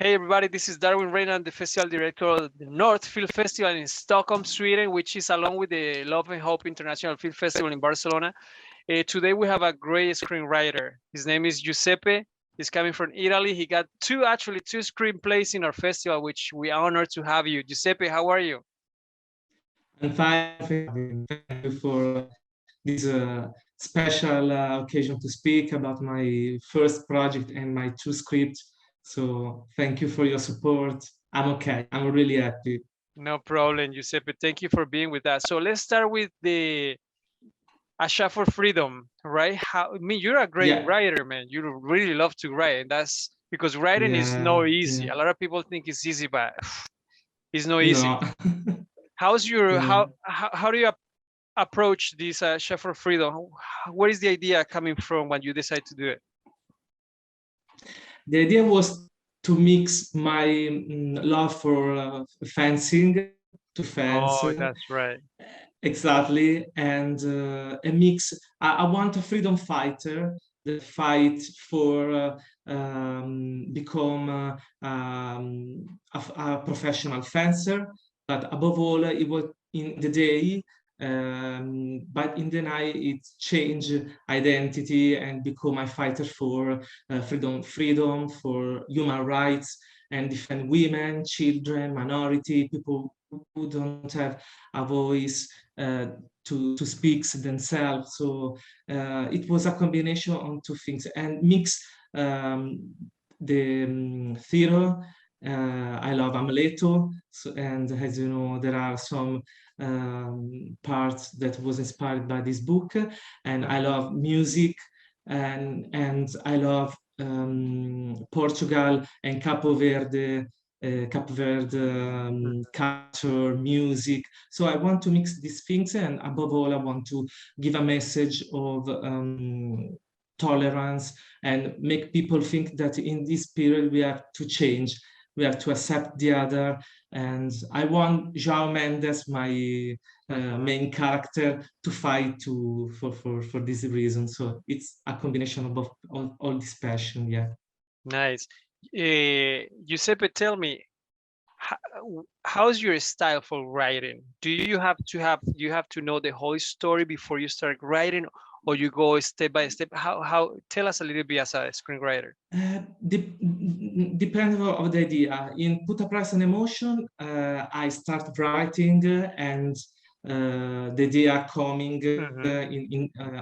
Hey everybody, this is Darwin Renan, the festival director of the North Film Festival in Stockholm, Sweden, which is along with the Love and Hope International Film Festival in Barcelona. Today we have a great screenwriter. His name is Giuseppe. He's coming from Italy. He got actually two screenplays in our festival, which we are honored to have you. Giuseppe, how are you? I'm fine. Thank you for this special occasion to speak about my first project and my two scripts. So thank you for your support. I'm okay. I'm really happy. No problem, Giuseppe. Thank you for being with us. So let's start with the A Shot for Freedom, right? You're a great Yeah, writer, man. You really love to write, and that's because writing is yeah, no easy. yeah. A lot of people think it's easy, but it's no easy. No. How's your Yeah. how do you approach this Chef for Freedom? Where is the idea coming from when you decide to do it? The idea was to mix my love for fencing to fence. Oh, that's right. Exactly, and a mix. I want a freedom fighter that fight for become a professional fencer, but above all, it was in the day. But in the night, it changed identity and become a fighter for freedom for human rights and defend women, children, minority people who don't have a voice to speak themselves. So it was a combination of two things and mix the theater. I love Amleto, so, and as you know, there are some parts that was inspired by this book, and I Mhm. love music, and I love Portugal and Capo Verde culture, music. So I want to mix these things, and above all, I want to give a message of tolerance and make people think that in this period we have to change, we have to accept the other. And I want João Mendes, my Mhm. main character, to fight for this reason. So it's a combination of both, all this passion. Yeah. Nice. Giuseppe, tell me, how's your style for writing? Do you have to know the whole story before you start writing, or you go step by step? How tell us a little bit as a screenwriter. Depends on the idea. In Put a Price on Emotion, I start writing and the idea coming Hmm.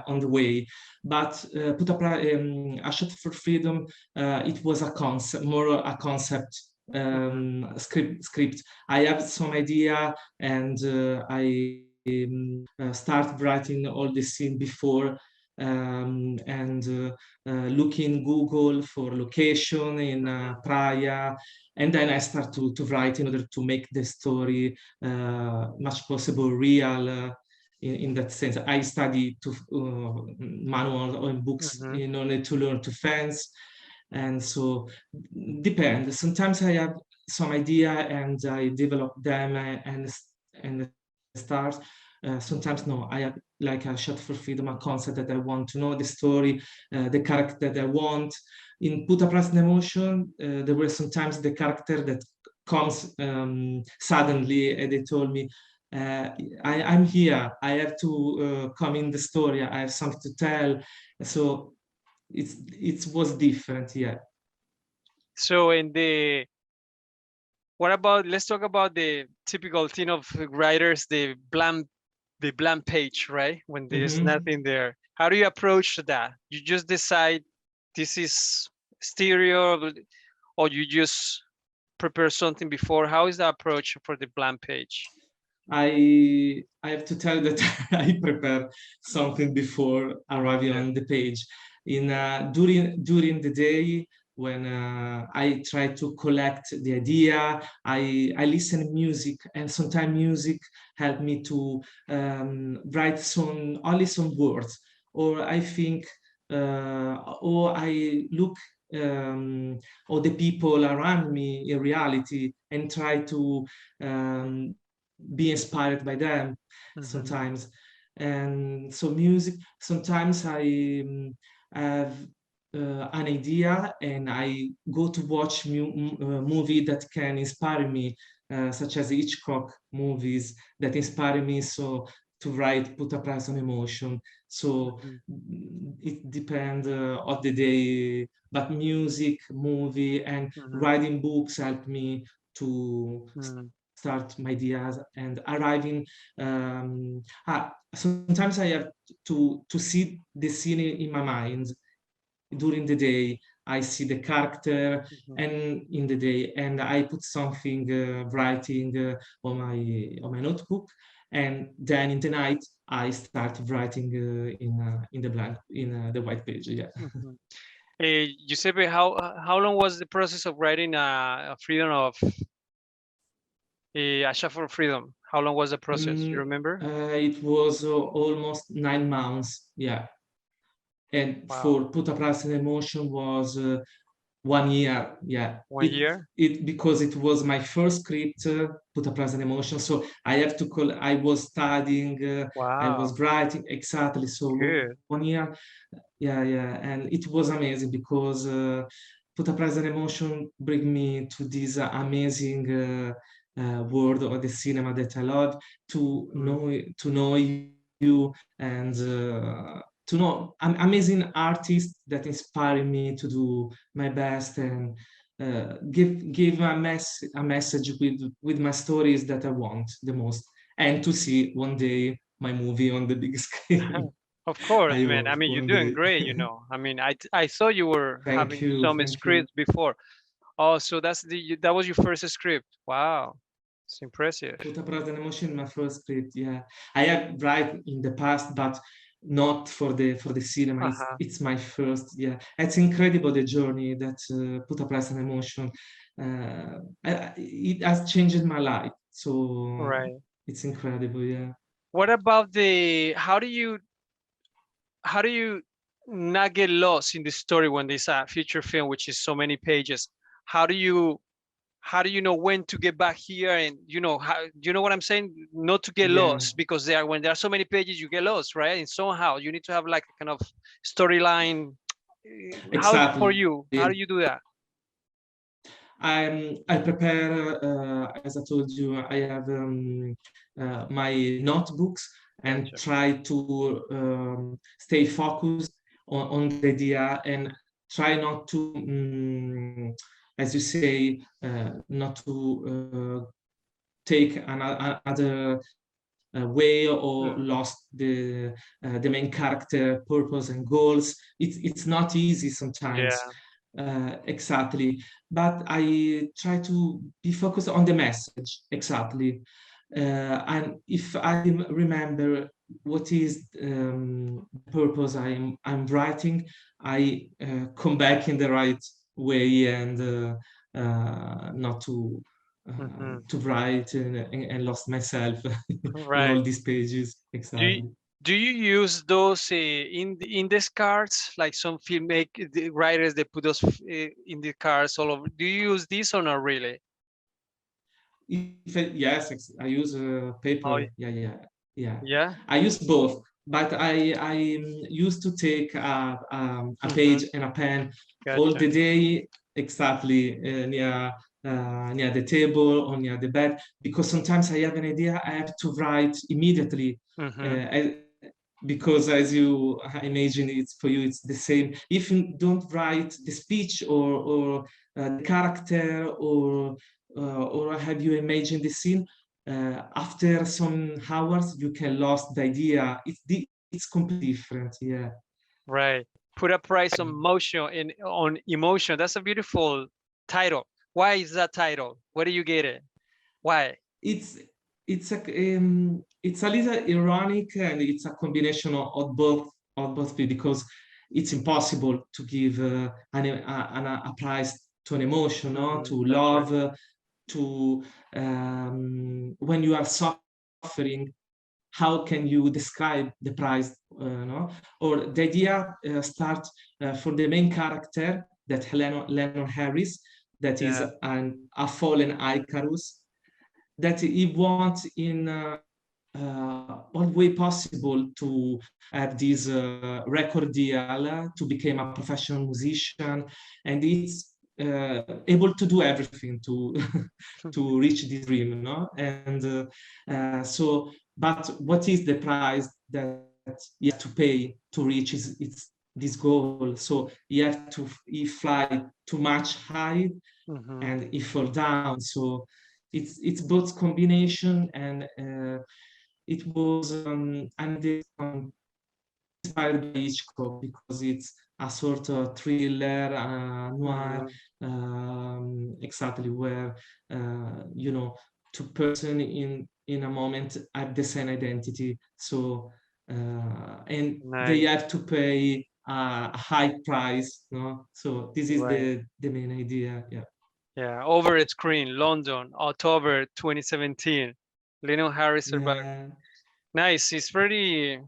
on the way. But A Shot for Freedom, it was a concept, more a concept Hmm. script. I have some idea and I start writing all the scene before and look in Google for location in Hmm. Praia, and then I start to write in order to make the story much possible real. In that sense, I study to manual or books Hmm. in order to learn to fence, and so depends. Sometimes I have some idea and I develop them and start. Sometimes no, I have like a shot for freedom, a concept that I want to know the story, the character that I want. In Put a Price in Emotion, there were sometimes the character that comes suddenly and they told me, uh, I'm here, I have to come in the story, I have something to tell. So it was different, yeah. So in the what about let's talk about the typical thing of writers, the blank page, right? When there's Hmm. nothing there. How do you approach that? You just decide this is stereo, or you just prepare something before? How is the approach for the blank page? I have to tell that I prepare something before arriving Yeah. on the page. In during the day, when I try to collect the idea, I listen music, and sometimes music help me to write some only some words, or I think, or I look. Or the people around me in reality and try to be inspired by them Hmm. sometimes. And so music, sometimes I have an idea and I go to watch movie that can inspire me, such as Hitchcock movies that inspire me so to write, put a price on emotion. So Mhm. it depends on the day, but music, movie, and Mhm. writing books help me to Mhm. start my ideas and arriving. Sometimes I have to see the scene in my mind during the day. I see the character Mhm. and in the day, and I put something writing on my notebook, and then in the night I start writing in the blank in the white page. Yeah. Mhm. Giuseppe, how long was the process of writing a freedom of a shot for freedom? How long was the process? You remember? It was almost 9 months. Yeah, and Wow, for Put a Price in Emotion was 1 year. Yeah, 1 year. it because it was my first script, Put a Price in Emotion. So I have to call. I was studying. I Wow, was writing exactly. So good. 1 year. Yeah, yeah, and it was amazing because Put a Price in Emotion bring me to this amazing world of the cinema that I love, Mhm. to know you, and to know amazing artists that inspire me to do my best and give a message with my stories that I want the most, and to see one day my movie on the big screen. Of course, I man. I hope mean, you're one doing day. great, you know. I mean, I saw you were Thank having you, some thank you. scripts before. Oh, so that was your first script. Wow, it's impressive. Put a Pride and Emotion, my first script. Yeah, I have write in the past, but not for the cinema. Uh-huh. It's my first. Yeah, it's incredible the journey that Put a Price and Emotion. It has changed my life. So Right. it's incredible. Yeah. What about how do you not get lost in the story when there's a feature film which is so many pages? How do you how do you know when to get back here, and how, you know what I'm saying, not to get Yeah. lost, because when there are so many pages you get lost, right? And somehow you need to have like a kind of storyline. How is it for Exactly. you? How do you do that? I prepare, as I told you, I have my notebooks and Gotcha. try to stay focused on the idea and try not to, as you say, not to take another way or Mm, lost the main character purpose and goals. It's not easy sometimes. yeah. Exactly, but I try to be focused on the message exactly. And if I remember what is the purpose I'm writing, I come back in the right way and not Hmm. to write and lost myself in Right. all these pages. Do you, Exactly. do you use those in these cards, like some the writers they put those in the cards all over? Do you use this or not really? Yes, I use Oh, paper. Yeah, yeah, yeah. yeah. I use both, but I used to take a Hmm. page and a pen all Gotcha. the day, exactly near the table or near the bed, because sometimes I have an idea, I have to write immediately. Hmm. Uh, I, because as you I imagine, it's for you, it's the same. If you don't write the speech or the character or have you imagined the scene, after some hours you can lost the idea. It's completely different. Yeah. Right. Put a price on motion in on emotion. That's a beautiful title. Why is that title? Where do you get it? Why? it's it's a little ironic, and it's a combination of both because it's impossible to give a price to an emotion, no? To That's right. love, to when you are suffering, how can you describe the price, no? Or the idea starts for the main character, that Lennon Harris, that is Yeah. a fallen Icarus, that he wants all way possible to have this record deal, to become a professional musician, and it's able to do everything to to reach this dream, no? And so, but what is the price that you have to pay to reach it's this goal? So you have to, you fly too much high Mm-hmm. and you fall down. So it's both combination, and it was inspired by Hitchcock because it's a sort of thriller, noir, Mm-hmm. exactly, where you know, two person in a moment have the same identity. So and they Nice. have to pay a high price, no? So this is Right. the main idea. Yeah. Yeah. Over a Screen, London, October 2017. Leno Harris survived. Yeah. Nice. It's pretty.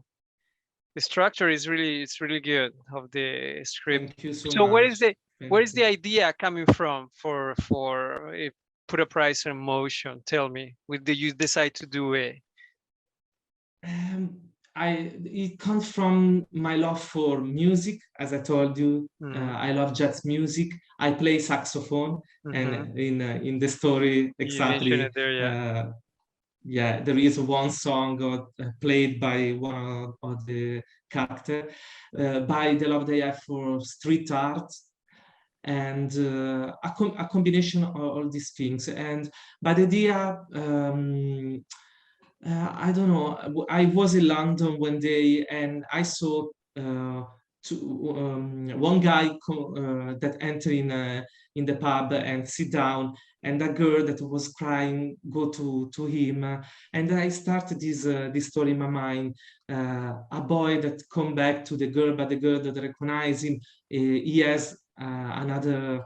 The structure is really, it's really good of the script. Thank you so So much. where Thank is you. the idea coming from for put a price on motion? Tell me. Did you decide to do it? Um, it comes from my love for music. As I told you, Mm-hmm. I love jazz music. I play saxophone, Mm-hmm. and in the story You mentioned exactly, it there, yeah. yeah, there is one song played by one of the character, by the love they have for street art, and a combination of all these things. And but the idea, I don't know. I was in London one day and I saw one guy that entered in the pub and sit down, and a girl that was crying go to him, and I started this story in my mind. A boy that come back to the girl, but the girl that recognize him, he has another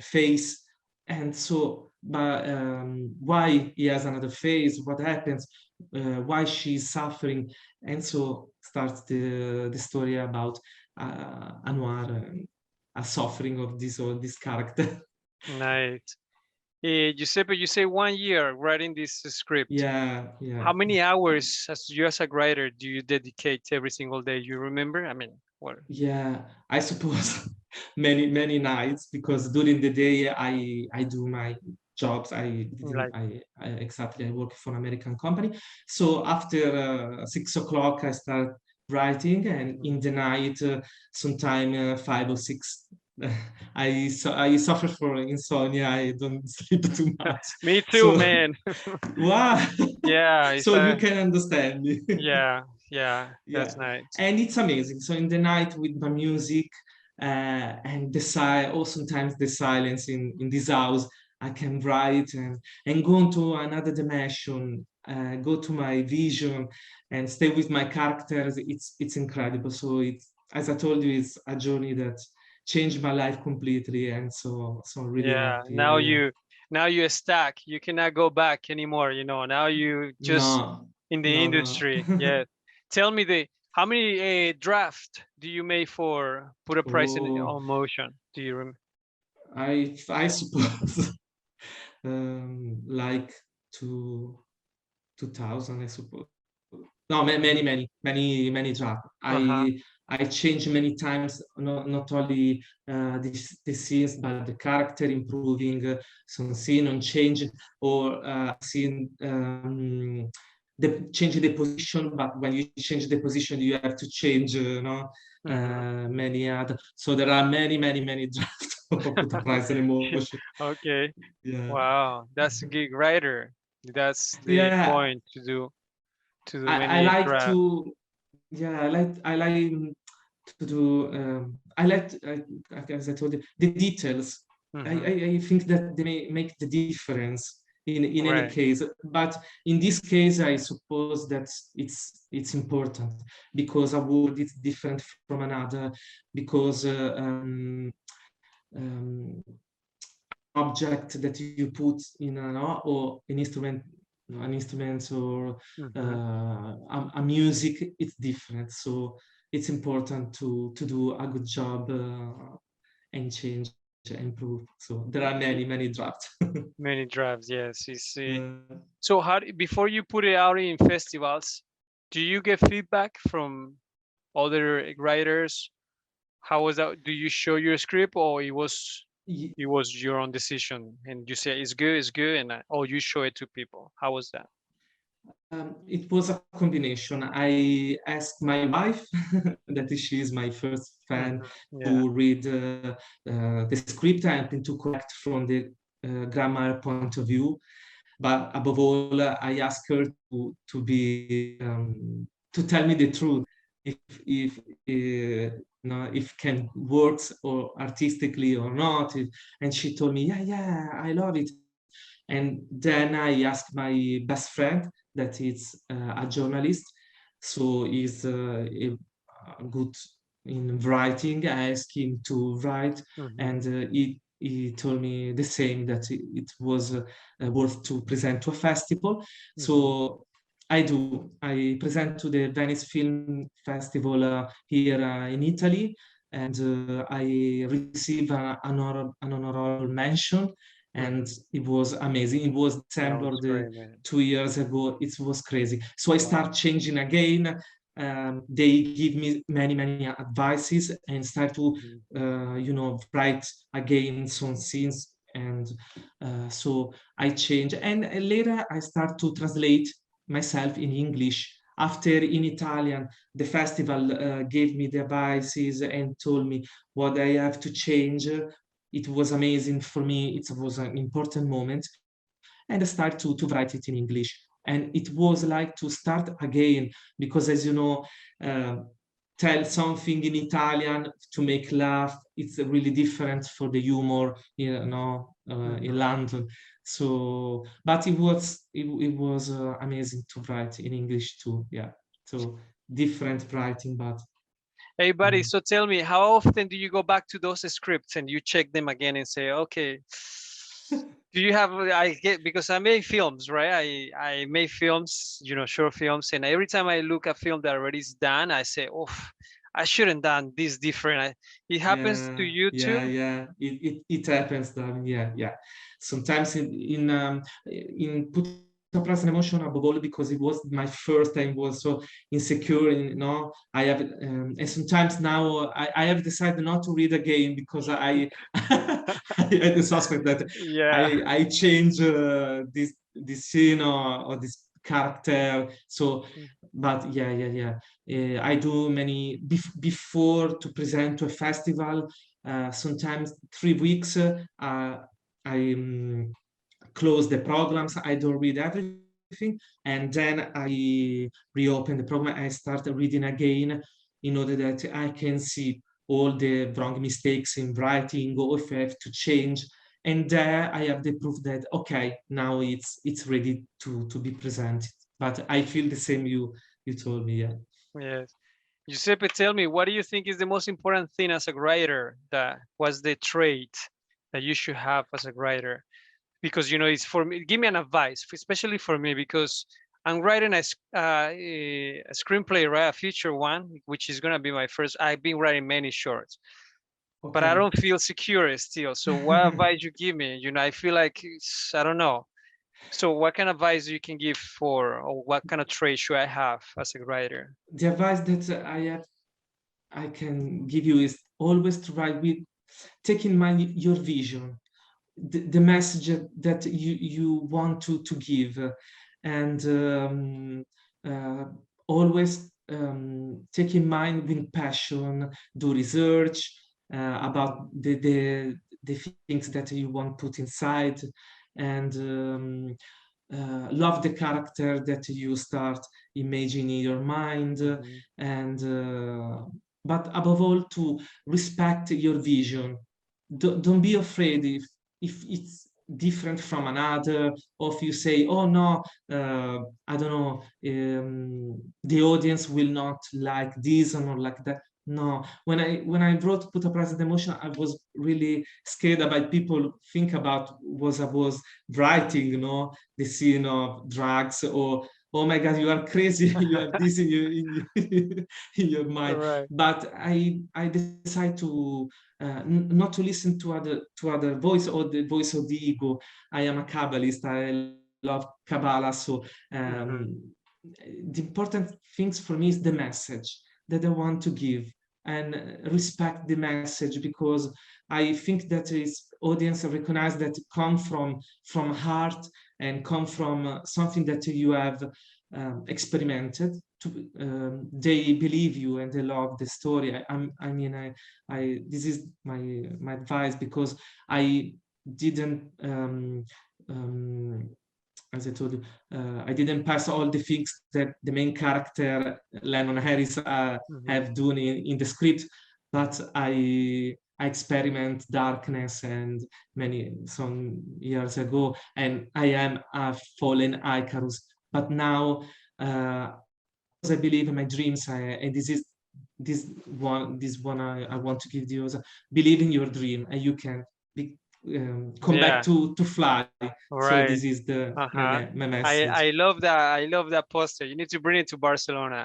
face, and so, but why he has another phase, what happens, why she's suffering, and so starts the story about Anwar, a suffering of this or this character. Nice. Giuseppe, you say 1 year writing this script. Yeah, How yeah, many hours as you as a writer do you dedicate every single day? You remember? I mean, what? yeah. I suppose many nights, because during the day I do my jobs. I didn't Like, I exactly, I work for an American company. So after 6 o'clock I start writing, and in the mhm. night, sometime 5 or 6, I suffer for insomnia. I don't sleep too much. Me too, So man. wow. Yeah, it's So you a can understand me. yeah, yeah, Yeah, that's nice. and it's amazing. So in the night with my music, and or sometimes the silence in this house, I can write and go into another dimension, go to my vision and stay with my characters. It's incredible. So it's, as I told you, it's a journey that changed my life completely, and so I'm really Yeah, happy. Yeah. now you're stuck. You cannot go back anymore, you know. Now you just No, in the no. industry. Yeah. Tell me the how many draft do you make for put a price in Oh, on motion? Do you remember? I suppose like to 2000, I suppose. No, many drafts. Uh-huh. I changed many times, not only the scenes, but the character, improving some scene on change, or scene, changing the position. But when you change the position, you have to change, no, Mm-hmm. many other. So there are many drafts of Put a Price and Emotion. Okay. Yeah. Wow, that's a gig writer. That's the Yeah, point to do I many like drafts. to, yeah, I like to do, as I told you, the details. Mm-hmm. I think that they may make the difference in any Right. case. But in this case, I suppose that it's important, because a word is different from another, because um, object that you put in or an instrument, or Mm-hmm. a music, it's different. So it's important to do a good job and change. improve. So there are many drafts. Many drafts, yes. Yeah. So before you put it out in festivals, do you get feedback from other writers? How was that? Do you show your script, or it was your own decision and you say it's good, and you show it to people? How was that? It was a combination. I asked my wife, that she is my first fan, Yeah. to read the script and to correct from the grammar point of view. But above all, I asked her to be to tell me the truth, if no, if can works or artistically or not. And she told me, yeah, I love it. And then I asked my best friend, that is a journalist, so he's good in writing. I asked him to write, Hmm. and he told me the same, that it was worth to present to a festival. Hmm. So I present to the Venice Film Festival here in Italy, and I received an honorable mention, and Hmm. it was amazing. It was That December was the great, man. 2 years ago. It was crazy. So I Wow. start changing again. They give me many advices, and start to Hmm. write again some scenes. And so I change, and later I start to translate myself in English. After in Italian, the festival gave me the advices and told me what I have to change. It was amazing for me. It was an important moment, and I start to write it in English. And it was like to start again, because, as you know, uh, tell something in Italian to make laugh, it's really different for the humor, in Hmm. London. So, but it was amazing to write in English too. Yeah, so different writing, but Hey, buddy. um, So tell me, how often do you go back to those scripts and you check them again and say, okay, do you have? I get because I make films, right? I make films, short films, and every time I look at film that already is done, I say, oh, I shouldn't done this different. It happens to you too. yeah. It happens. Yeah. Sometimes in Put a Price on Emotion, above all, because it was my first time, was so insecure. I have, and sometimes now I have decided not to read again, because I I had the suspect that Yeah. I change this scene, or this character. So, but yeah. I do many before to present to a festival. Sometimes 3 weeks. I close the programs. I don't read everything, and then I reopen the program. I start reading again, in order that I can see all the wrong mistakes in writing, or if I have to change. And there I have the proof that, okay, now it's ready to be presented. But I feel the same you told me. Yeah. Yes. Giuseppe, tell me, what do you think is the most important thing as a writer? That was the trait that you should have as a writer? Because it's for me. Give me an advice, especially for me, because I'm writing a screenplay, right? A feature one, which is gonna be my first. I've been writing many shorts, but I Okay. don't feel secure still. So what advice you give me? I feel like I don't know. So what kind of advice you can give or what kind of trait should I have as a writer? The advice that I can give you is always to write with take in mind your vision, the message that you want to give, and uh, always take in mind with passion, do research about the things that you want put inside, and love the character that you start imagining in your mind, Mhm. and but above all, to respect your vision. Don't be afraid if it's different from another, or if you say, oh no, I don't know, the audience will not like this or not like that. No, when I wrote Put a Price on Emotion, I was really scared about people think about was I was writing, the scene of drugs, or oh my God, you are crazy, you have this in in your mind. Right. But I decide to not to listen to other voice or the voice of the ego. I am a Kabbalist, I love Kabbalah, so Hmm. the important things for me is the message that I want to give, and respect the message, because I think that is audience recognize that come from heart and come from something that you have experimented. They believe you and they love the story. I mean, this is my advice, because I didn't as I told you, I didn't pass all the things that the main character Lennon Harris Hmm. have done in the script, but I experiment darkness and many some years ago, and I am a fallen Icarus. But now, because I believe in my dreams, and this one I want to give you, believe in your dream, and you can be, come back Yeah. to fly. So Right. this is Uh-huh. my I message. I love that. I love that poster. You need to bring it to Barcelona,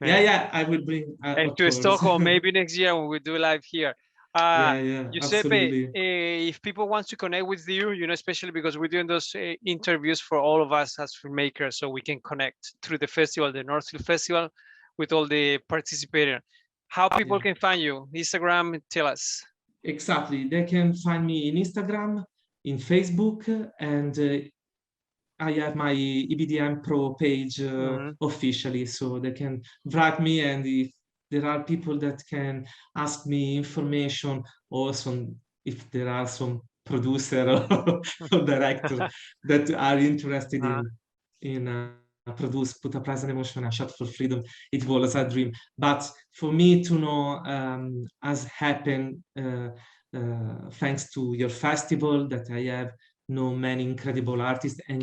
Yeah, man, yeah, I will bring, and of to course. Stockholm maybe next year when we do live here. Uh, Yeah, yeah, Giuseppe, absolutely. if people want to connect with you, especially because we're doing those interviews for all of us as filmmakers, so we can connect through the festival, the North Field Festival, with all the participators. How people Yeah, can find you? Instagram, tell us. exactly. They can find me in Instagram, in Facebook, and I have my EBDM Pro page Hmm. officially, so they can write me, and if there are people that can ask me information, or some, if there are some producer or director that are interested Uh, in produce put a present emotion and shot for freedom, it was a dream. But for me to know has happened thanks to your festival, that I have know many incredible artists, and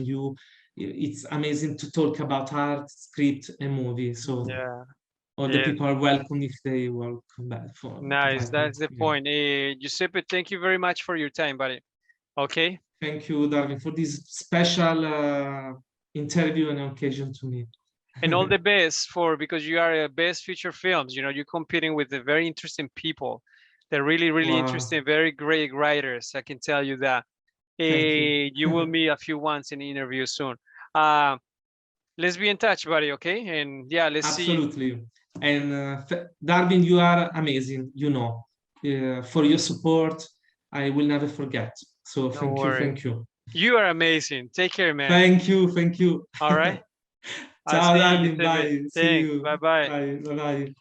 it's amazing to talk about art, script, and movie. So yeah, all the yeah. people are welcome if they welcome back to Nice. write me. That's the Yeah. point. Giuseppe, thank you very much for your time, buddy. Okay. Thank you, Darwin, for this special interview and occasion to me. And all the best for, because you are best feature films. You're competing with the very interesting people. They're really, really Wow, interesting, very great writers. I can tell you that. thank you. You will meet a few ones in the interview soon. Uh, let's be in touch, buddy. Okay. And yeah, let's see. Absolutely. And Darwin, you are amazing, for your support. I will never forget. So Don't thank you, worry. thank you. You are amazing. Take care, man. Thank you, thank you. All right. I'll Ciao see you, Darwin, Giuseppe. bye. See Thanks. you. Bye bye. Bye, bye bye.